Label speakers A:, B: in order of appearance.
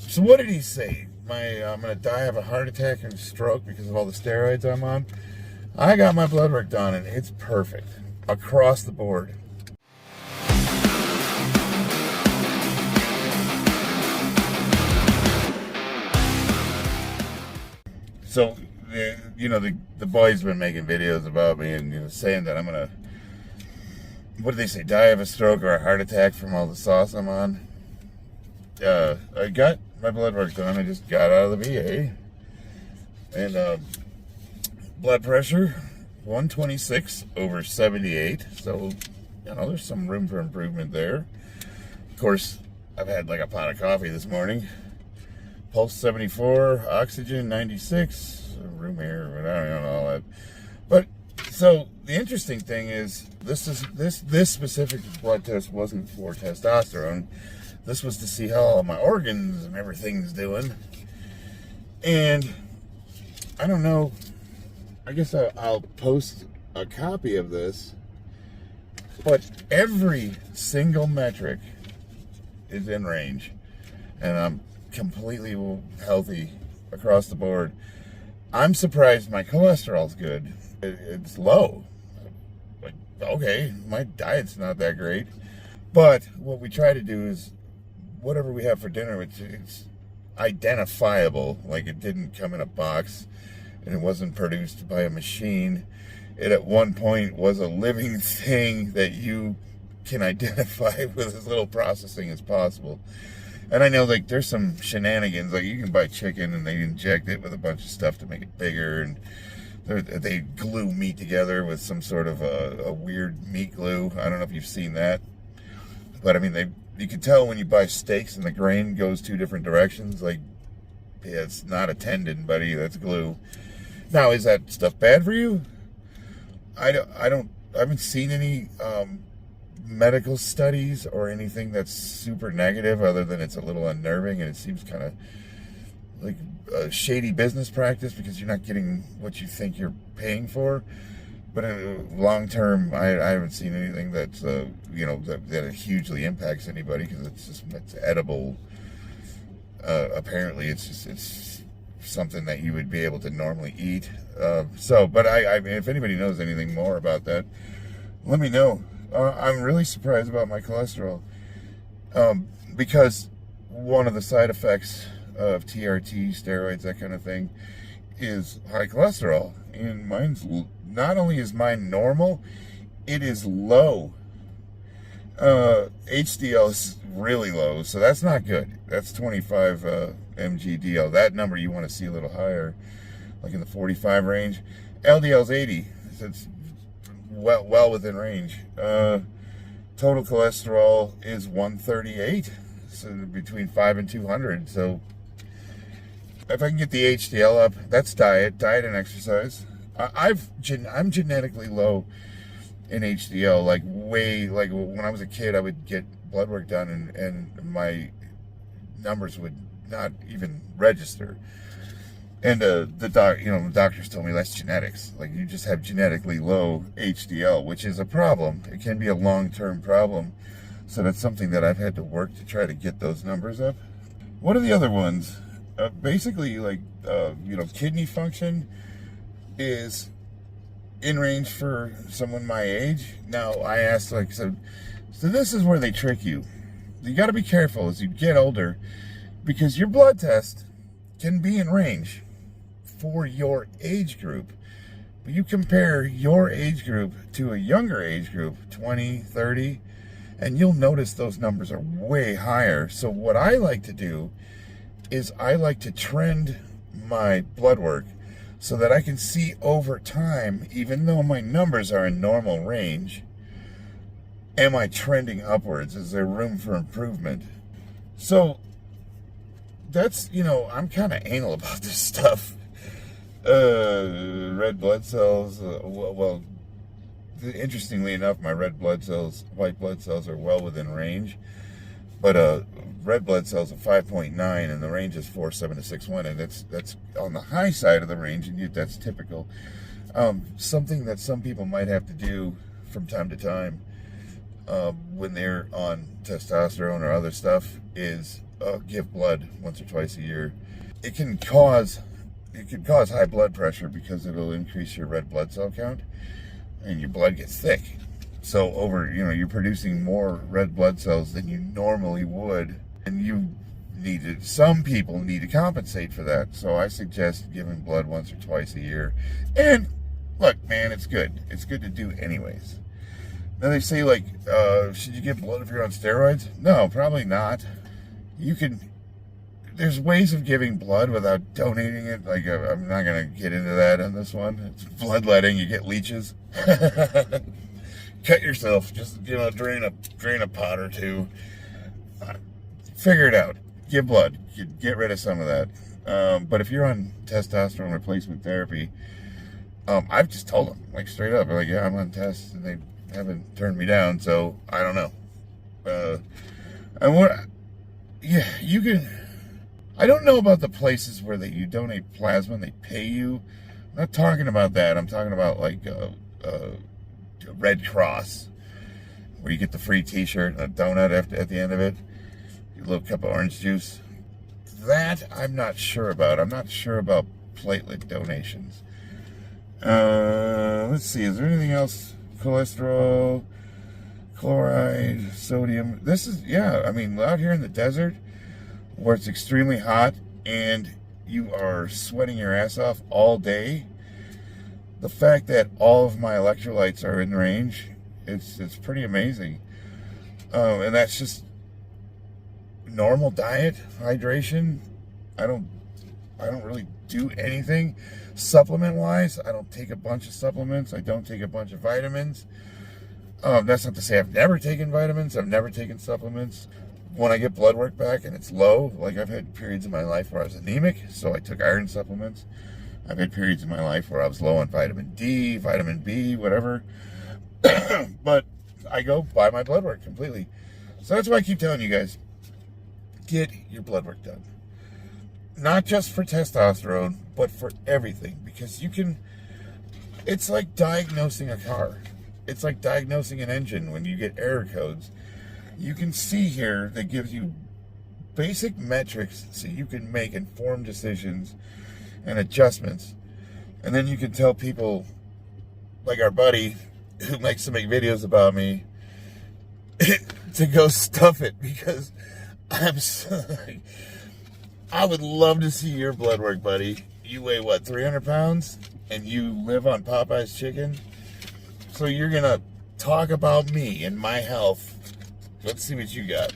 A: So what did he say? I'm gonna die of a heart attack and stroke because of all the steroids I'm on. I got my blood work done and it's perfect across the board. So, the boys been making videos about me and saying that I'm gonna, what did they say, die of a stroke or a heart attack from all the sauce I'm on. I got my blood work done. I just got out of the VA, and blood pressure 126/78. So, there's some room for improvement there. Of course, I've had like a pot of coffee this morning. Pulse 74, oxygen 96, room air, but I don't know all that. But so the interesting thing is this specific blood test wasn't for testosterone. This was to see how all my organs and everything's doing. And I don't know. I guess I'll post a copy of this. But every single metric is in range, and I'm completely healthy across the board. I'm surprised my cholesterol's good. It's low. Like, okay, my diet's not that great. But what we try to do is whatever we have for dinner, it's identifiable. Like, it didn't come in a box and it wasn't produced by a machine. It at one point was a living thing that you can identify with as little processing as possible. And I know, like, there's some shenanigans. Like, you can buy chicken and they inject it with a bunch of stuff to make it bigger, and they glue meat together with some sort of a weird meat glue. I don't know if you've seen that, but I mean, you can tell when you buy steaks and the grain goes two different directions. Like, yeah, it's not a tendon, buddy. That's glue. Now, is that stuff bad for you? I haven't seen any medical studies or anything that's super negative, other than it's a little unnerving and it seems kind of like a shady business practice because you're not getting what you think you're paying for. But long term, I haven't seen anything that's that it hugely impacts anybody, because it's edible. Apparently, it's something that you would be able to normally eat. But I mean, if anybody knows anything more about that, let me know. I'm really surprised about my cholesterol, because one of the side effects of TRT, steroids, that kind of thing, is high cholesterol. And mine's, not only is mine normal, it is low. HDL is really low, so that's not good. That's 25 mg/dL. That number you want to see a little higher, like in the 45 range. LDL is 80. So it's well within range. Total cholesterol is 138, so between 5 and 200. So if I can get the HDL up, that's diet and exercise. I'm genetically low in HDL, like when I was a kid, I would get blood work done and my numbers would not even register. And the doctors told me that's genetics. Like, you just have genetically low HDL, which is a problem. It can be a long-term problem. So that's something that I've had to work to try to get those numbers up. What are the other ones? Basically, like, kidney function is in range for someone my age. Now, I asked, so this is where they trick you. You got to be careful as you get older, because your blood test can be in range for your age group. But you compare your age group to a younger age group, 20, 30, and you'll notice those numbers are way higher. So what I like to do is I like to trend my blood work so that I can see over time, even though my numbers are in normal range, am I trending upwards? Is there room for improvement? So that's, I'm kind of anal about this stuff. Red blood cells, well, interestingly enough, my white blood cells are well within range, but red blood cells are 5.9 and the range is 4.7 to 6.1, and that's on the high side of the range, and that's typical. Something that some people might have to do from time to time when they're on testosterone or other stuff is give blood once or twice a year. It can cause high blood pressure because it'll increase your red blood cell count and your blood gets thick. So you're producing more red blood cells than you normally would, and some people need to compensate for that. So I suggest giving blood once or twice a year. And look, man, it's good. It's good to do anyways. Now they say, like, should you give blood if you're on steroids? No, probably not. There's ways of giving blood without donating it. Like, I'm not going to get into that on this one. It's bloodletting. You get leeches. Cut yourself. Just, drain a pot or two. Figure it out. Give blood. Get rid of some of that. But if you're on testosterone replacement therapy, I've just told them, like, straight up. Like, yeah, I'm on tests, and they haven't turned me down, so I don't know. You can. I don't know about the places where you donate plasma and they pay you. I'm not talking about that. I'm talking about like Red Cross, where you get the free T-shirt and a donut at the end of it, a little cup of orange juice. That I'm not sure about. I'm not sure about platelet donations. Let's see. Is there anything else? Cholesterol, chloride, sodium. Out here in the desert where it's extremely hot and you are sweating your ass off all day, the fact that all of my electrolytes are in range, it's pretty amazing. And that's just normal diet, hydration. I don't really do anything supplement wise. I don't take a bunch of supplements. I don't take a bunch of vitamins. That's not to say I've never taken vitamins. I've never taken supplements. When I get blood work back and it's low, like I've had periods in my life where I was anemic, so I took iron supplements. I've had periods in my life where I was low on vitamin D, vitamin B, whatever. But I go by my blood work completely. So that's why I keep telling you guys, get your blood work done. Not just for testosterone, but for everything. Because it's like diagnosing a car. It's like diagnosing an engine when you get error codes. You can see here that gives you basic metrics so you can make informed decisions and adjustments. And then you can tell people, like our buddy who likes to make videos about me, to go stuff it, because I would love to see your blood work, buddy. You weigh, 300 pounds? And you live on Popeye's chicken? So you're going to talk about me and my health. Let's see what you got.